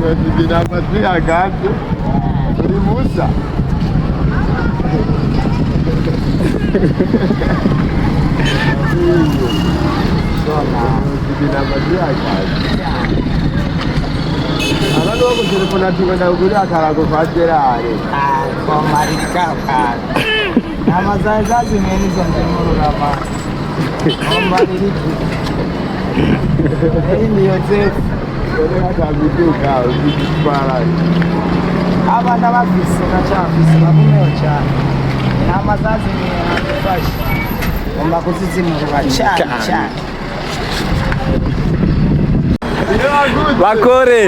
Intama zihagaze uri musa intama zihagaze abantu bo gutelefona tugenda kugurira akarago kwa Gerard komarika intama zari zazimiye nizo azimururura komariki niyo zefu akabiduka uzitwara abana bafise bacafise bagumeho cyane intama zazimiye ntazifashe ngomba kuzizimurura cyane bakore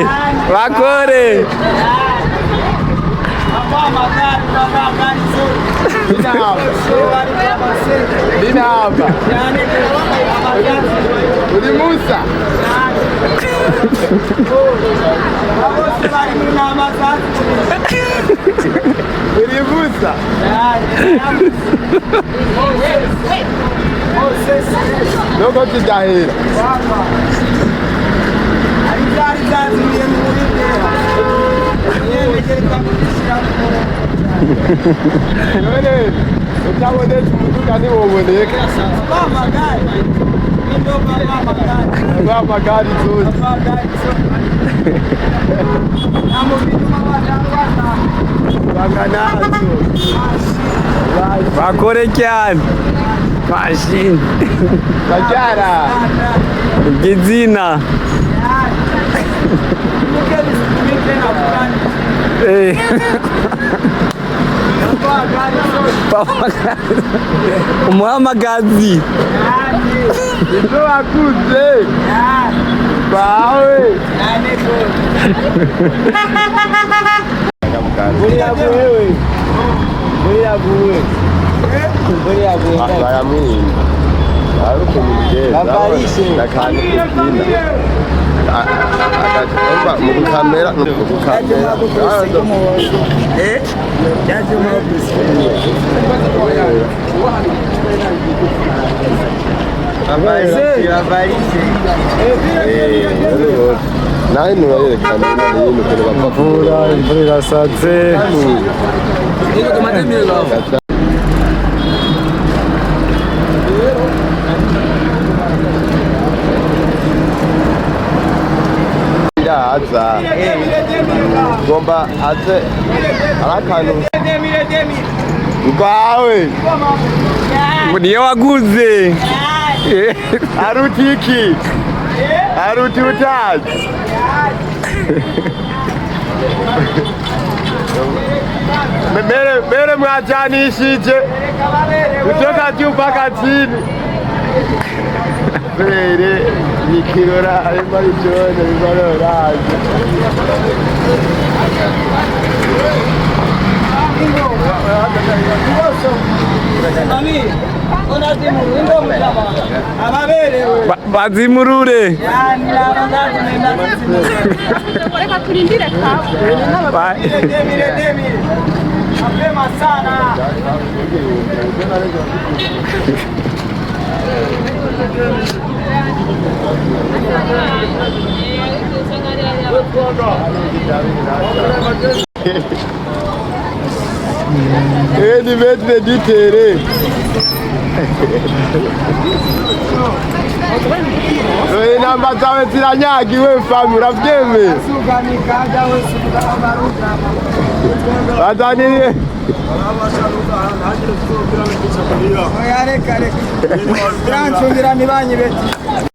Intama uri musa uri musa nuko tudahera none utabonetse umuduga ntiwoboneka bamagari zose banganazo bakore cyane mashini babyara igitsina umuhamagazi ibyo wakuze bawe bayamwinda ariko mugenda nakandi kubyina agomba mu gukamera nawe ntibayerekana ibintu kure bapapura imvura irasatse aza ngomba aze arakantu rwawe niyo waguze aruti iki aruti utazi mere mwajanishije kutoka juu mpaka chini mbere nikirora arimo aricone bibaroraje bazimurure reka turindire mapema sana ni metre du terrain. Intama zawe ziranyagiwe famu uravyemeye bazaniriye reka reka